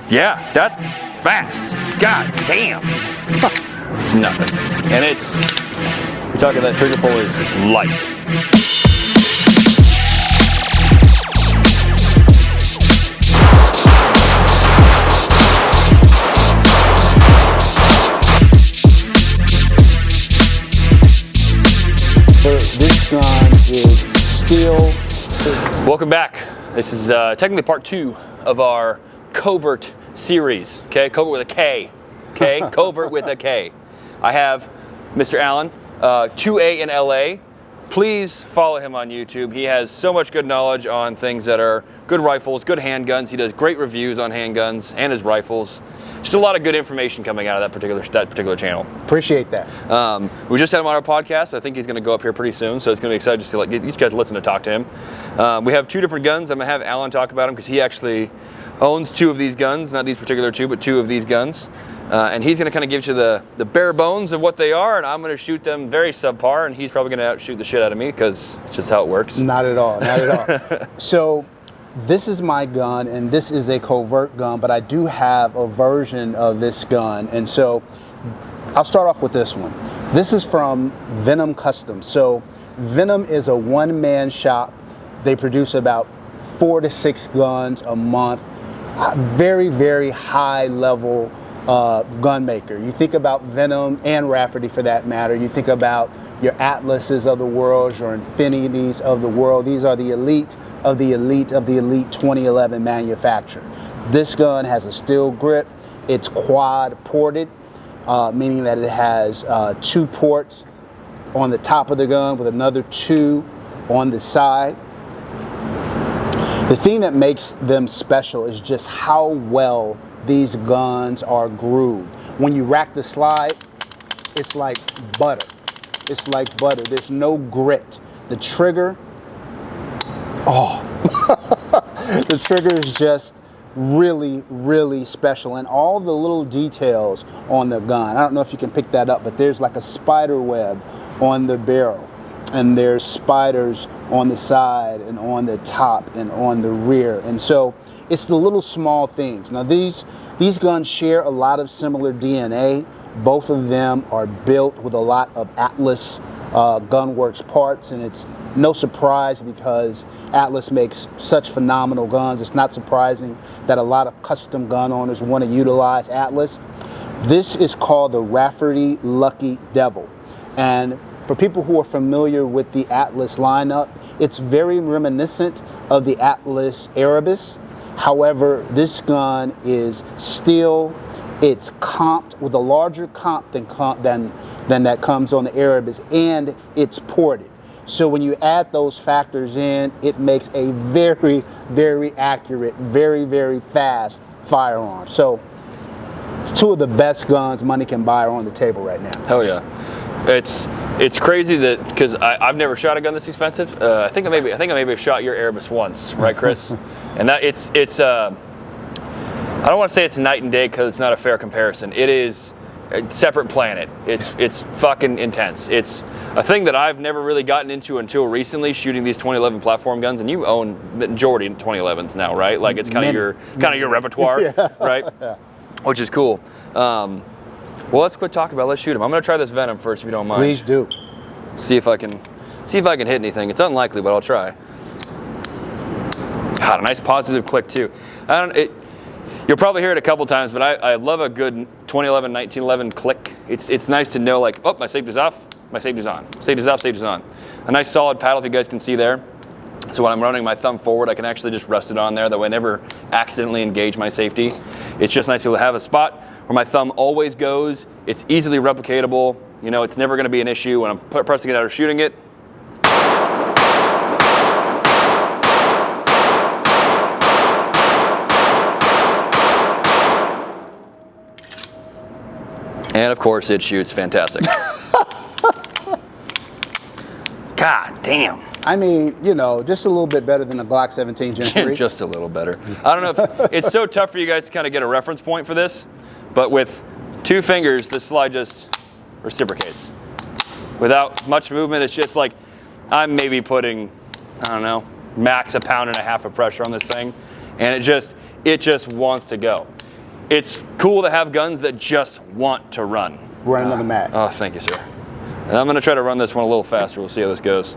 Yeah, that's fast. God damn. It's nothing. And we're talking that trigger pull is light. This gun is still... Welcome back. This is technically part 2 of our covert series. Okay, covert with a K. Okay, covert with a K. I have Mr. Allen, 2A in LA. Please follow him on YouTube. He has so much good knowledge on things that are good rifles, good handguns. He does great reviews on handguns and his rifles. Just a lot of good information coming out of that particular channel. Appreciate that. We just had him on our podcast. I think he's going to go up here pretty soon, so it's going to be exciting just to get you guys to listen to talk to him. We have 2 different guns. I'm going to have Alan talk about them because he actually owns 2 of these guns, not these particular 2, but 2 of these guns. And he's going to kind of give you the bare bones of what they are, and I'm going to shoot them very subpar, and he's probably going to outshoot the shit out of me because it's just how it works. Not at all, not at all. So this is my gun, and this is a covert gun, but I do have a version of this gun, and so I'll start off with this one. This is from Venom Custom. So Venom is a one-man shop. They produce about 4 to 6 guns a month. Very, very high level gun maker. You think about Venom and Rafferty for that matter. You think about your Atlases of the world, your Infinities of the world. These are the elite of the elite of the elite 2011 manufacturer. This gun has a steel grip. It's quad ported, meaning that it has 2 ports on the top of the gun with another 2 on the side. The thing that makes them special is just how well these guns are grooved. When you rack the slide, it's like butter. It's like butter. There's no grit. The trigger, the trigger is just really, really special. And all the little details on the gun, I don't know if you can pick that up, but there's like a spider web on the barrel. And there's spiders on the side and on the top and on the rear. And so it's the little small things. Now these guns share a lot of similar DNA. Both of them are built with a lot of Atlas Gunworks parts, and it's no surprise because Atlas makes such phenomenal guns. It's not surprising that a lot of custom gun owners want to utilize Atlas. This is called the Rafferty Lucky Devil. And for people who are familiar with the Atlas lineup, it's very reminiscent of the Atlas Erebus. However, this gun is steel. It's comped with a larger comp than that comes on the Erebus, and it's ported. So when you add those factors in, it makes a very, very accurate, very, very fast firearm. So it's 2 of the best guns money can buy are on the table right now. Hell yeah. It's crazy that because I've never shot a gun this expensive. I think I maybe have shot your Erebus once, right, Chris? And that it's I don't want to say it's night and day because it's not a fair comparison. It is a separate planet. It's fucking intense. It's a thing that I've never really gotten into until recently, shooting these 2011 platform guns. And you own the majority 2011s now, right? Like it's kind of your repertoire, yeah. Right? Yeah. Which is cool. Well, let's quit talking about it. Let's shoot him. I'm gonna try this Venom first, if you don't mind. Please do. See if I can hit anything. It's unlikely, but I'll try. God, a nice positive click too. You'll probably hear it a couple times, but I love a good 2011, 1911 click. It's nice to know, like, oh, my safety's off, my safety's on. Safety's off, safety's on. A nice solid paddle, if you guys can see there. So when I'm running my thumb forward, I can actually just rest it on there. That way I never accidentally engage my safety. It's just nice to be able to have a spot where my thumb always goes. It's easily replicatable. You know, it's never going to be an issue when I'm pressing it out or shooting it. And of course, it shoots fantastic. God damn. I mean, you know, just a little bit better than a Glock 17 Gen 3. Just a little better. I don't know if it's so tough for you guys to kind of get a reference point for this, but with 2 fingers, this slide just reciprocates. Without much movement, it's just like I'm maybe putting, I don't know, max 1.5 pounds of pressure on this thing, and it just wants to go. it's cool to have guns that just want to run. Run another mag. Oh, thank you, sir. And I'm gonna try to run this one a little faster. We'll see how this goes.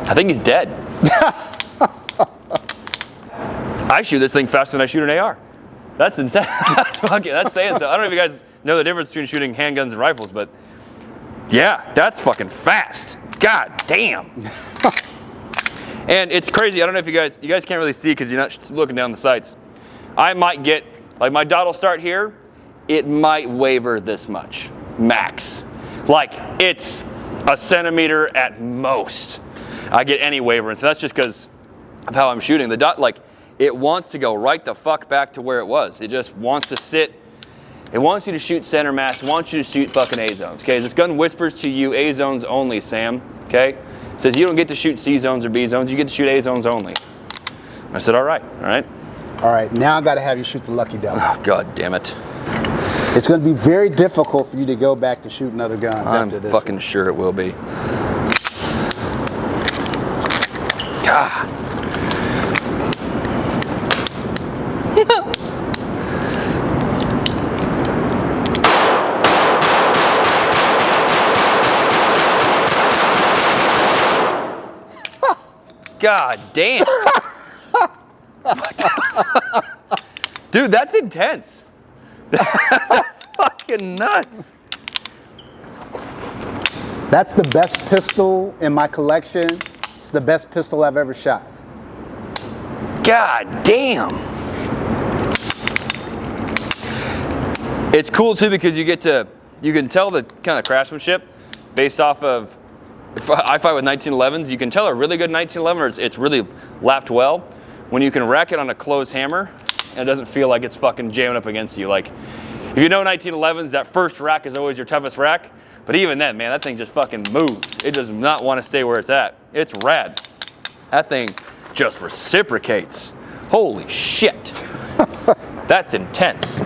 I think he's dead. I shoot this thing faster than I shoot an AR. That's insane. That's saying so. I don't know if you guys know the difference between shooting handguns and rifles, but yeah, that's fucking fast. God damn. And it's crazy. I don't know if you guys can't really see because you're not looking down the sights. I might get, like my dot will start here. It might waver this much, max. Like it's a centimeter at most. I get any waver, and so that's just because of how I'm shooting. The dot, like, it wants to go right the fuck back to where it was. It just wants to sit. It wants you to shoot center mass. It wants you to shoot fucking A zones. Okay, this gun whispers to you A zones only, Sam. Okay, it says you don't get to shoot C zones or B zones. You get to shoot A zones only. I said, all right. All right, now I got to have you shoot the Lucky Devil. Oh, God damn it. It's going to be very difficult for you to go back to shooting other guns after this. I'm fucking sure it will be. God. God damn. Dude, that's intense. That's fucking nuts. That's the best pistol in my collection. It's the best pistol I've ever shot. God damn. It's cool too because you can tell the kind of craftsmanship based off of, if I fight with 1911s, you can tell a really good 1911 or it's really lapped well when you can rack it on a closed hammer and it doesn't feel like it's fucking jamming up against you. Like, if you know 1911s, that first rack is always your toughest rack. But even then, man, that thing just fucking moves. It does not want to stay where it's at. It's rad. That thing just reciprocates. Holy shit. That's intense.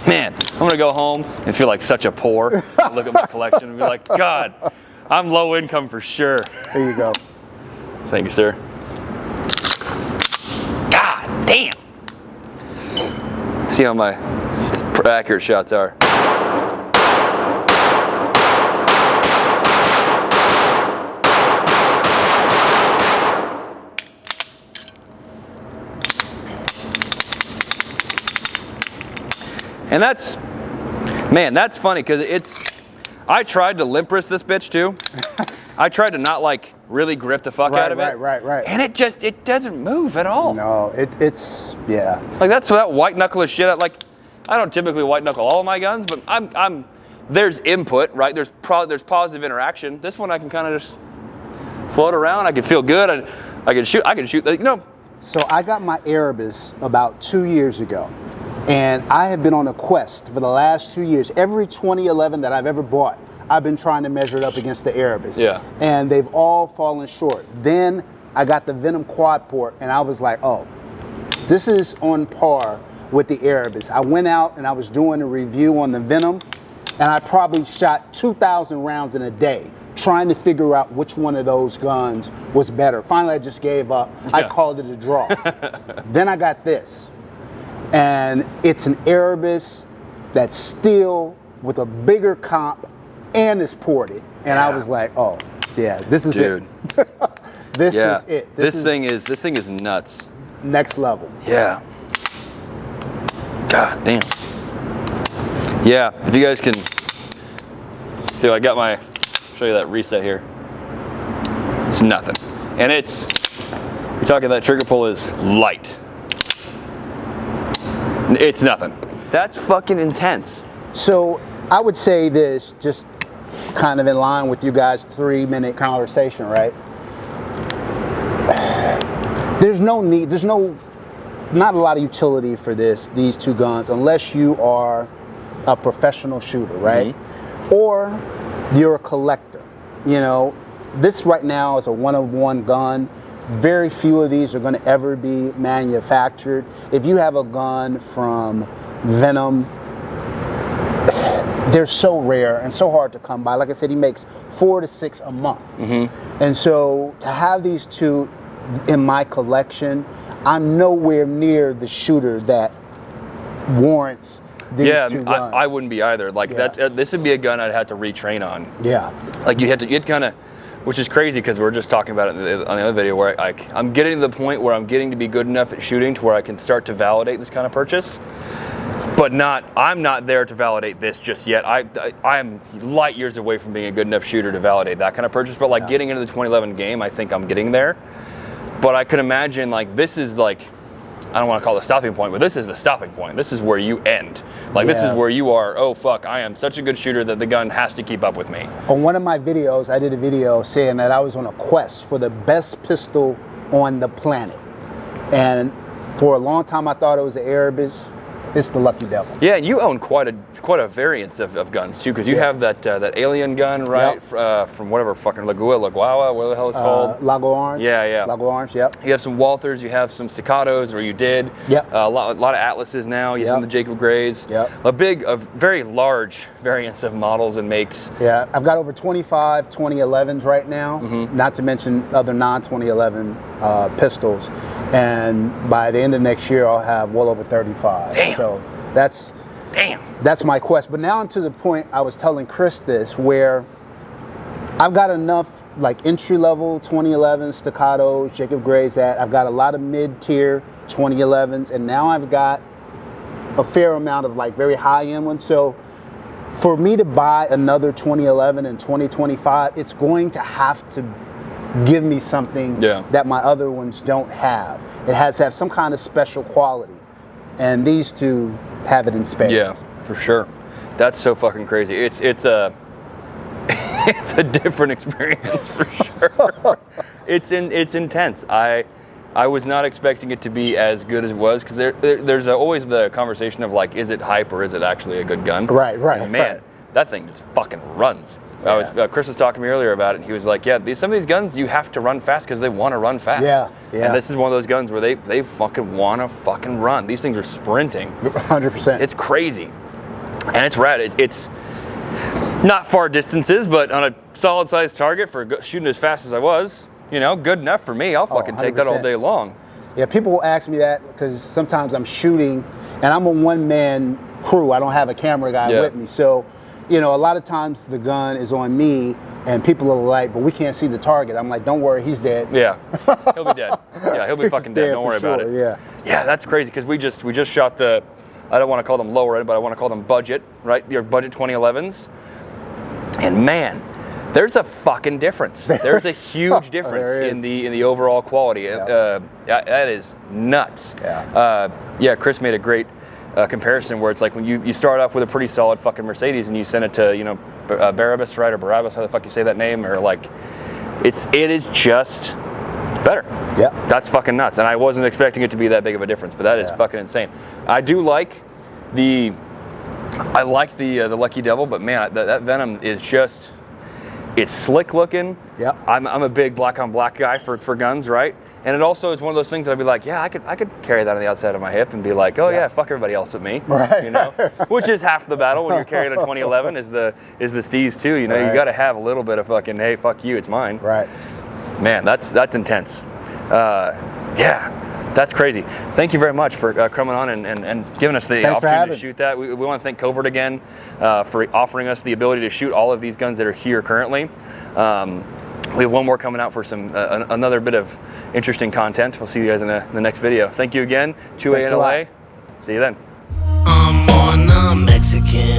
Man, I'm gonna go home and feel like such a poor. Look at my collection and be like, God, I'm low income for sure. There you go. Thank you, sir. God damn. See how my accurate shots are. And that's funny because I tried to limp wrist this bitch too. I tried to not like really grip the fuck out of it. Right. And it doesn't move at all. No, it's yeah. Like that's that white knuckle shit. I don't typically white knuckle all of my guns, but there's input, right? There's positive interaction. This one I can kind of just float around. I can feel good. I can shoot. Like, you know. So I got my Erebus about 2 years ago. And I have been on a quest for the last 2 years. Every 2011 that I've ever bought, I've been trying to measure it up against the Erebus. Yeah. And they've all fallen short. Then I got the Venom quad port, and I was like, oh, this is on par with the Erebus. I went out and I was doing a review on the Venom, and I probably shot 2,000 rounds in a day trying to figure out which one of those guns was better. Finally, I just gave up. Yeah. I called it a draw. Then I got this. And it's an Erebus that's steel with a bigger comp and is ported. And I was like, oh, yeah, this is it. This is it. This thing is nuts. Next level. Yeah. God damn. Yeah, if you guys can see, I got show you that reset here. It's nothing. And you're talking that trigger pull is light. It's nothing. That's fucking intense. So I would say this, just kind of in line with you guys' 3-minute conversation, right? There's not a lot of utility for these two guns unless you are a professional shooter, right? Mm-hmm. Or you're a collector. You know, this right now is a one-of-one gun very few of these are going to ever be manufactured. If you have a gun from Venom, they're so rare and so hard to come by. Like I said, he makes 4 to 6 a month. And so to have these two in my collection, I'm nowhere near the shooter that warrants these two guns. I wouldn't be either. Like this would be a gun I'd have to retrain on. Yeah. Like you'd kind of, which is crazy because we're just talking about it on the other video where I'm getting to the point where I'm getting to be good enough at shooting to where I can start to validate this kind of purchase. But I'm not there to validate this just yet. I'm light years away from being a good enough shooter to validate that kind of purchase. But like getting into the 2011 game, I think I'm getting there. But I could imagine like this is like, I don't want to call it the stopping point, but this is the stopping point. This is where you end. Like this is where you are, oh fuck, I am such a good shooter that the gun has to keep up with me. On one of my videos, I did a video saying that I was on a quest for the best pistol on the planet. And for a long time I thought it was the Erebus. It's the Lucky Devil. Yeah, and you own quite a variance of guns too, because you have that alien gun, right? From whatever fucking Laguawa, what the hell it's called? Lago Orange. Yeah. Lago Orange. Yep. You have some Walthers, you have some Staccatos, or you did. Yep. A lot of Atlases now. You have some the Jacob Grays. Yep. A very large variance of models and makes. Yeah, I've got over 25 2011s right now. Not to mention other non-2011 pistols. And by the end of next year, I'll have well over 35. Damn. So that's my quest. But now I'm to the point, I was telling Chris this, where I've got enough like entry-level 2011 Staccatos, Jacob Grays, that I've got a lot of mid-tier 2011s, and now I've got a fair amount of like very high-end ones. So for me to buy another 2011 and 2025, it's going to have to give me something that my other ones don't have. It has to have some kind of special quality, and these two have it in spades. Yeah, for sure. That's so fucking crazy. It's a it's a different experience for sure. It's intense. I was not expecting it to be as good as it was, because there's always the conversation of like, is it hype or is it actually a good gun? Right. And man, that thing just fucking runs. Chris was talking to me earlier about it, and he was like, some of these guns you have to run fast because they want to run fast. Yeah. And this is one of those guns where they fucking want to fucking run. These things are sprinting. 100%. It's crazy. And it's rad. It's not far distances, but on a solid sized target for shooting as fast as I was, good enough for me. I'll fucking take that all day long. Yeah, people will ask me that because sometimes I'm shooting and I'm a one-man crew. I don't have a camera guy with me. So, a lot of times the gun is on me and people are like, but we can't see the target. I'm like, don't worry, he's dead. Yeah, he'll be dead. Yeah, he'll be fucking dead. Don't worry about it. Yeah, that's crazy, because we just shot the, I don't want to call them lower end, but I want to call them budget, right? Your budget 2011s. And man, there's a fucking difference. There's a huge difference in the overall quality. That is nuts. Chris made a great comparison where it's like when you start off with a pretty solid fucking Mercedes and you send it to Barabbas, right, or Barabbas, how the fuck you say that name, or like it is just better. Yeah, that's fucking nuts. And I wasn't expecting it to be that big of a difference, but that is fucking insane. I do like the Lucky Devil, but man, that Venom is just, it's slick looking. Yeah, I'm a big black on black guy for guns, right? And it also is one of those things that I'd be like, I could carry that on the outside of my hip and be like, fuck everybody else but me, right? Which is half the battle when you're carrying a 2011 is the steez too. You got to have a little bit of fucking, hey, fuck you, it's mine. Right. Man, that's intense. That's crazy. Thank you very much for coming on and giving us the opportunity to shoot that. We want to thank Covert again for offering us the ability to shoot all of these guns that are here currently. We have one more coming out for some another bit of interesting content. We'll see you guys in the next video. Thank you again. 2A in LA. See you then. I'm on a Mexican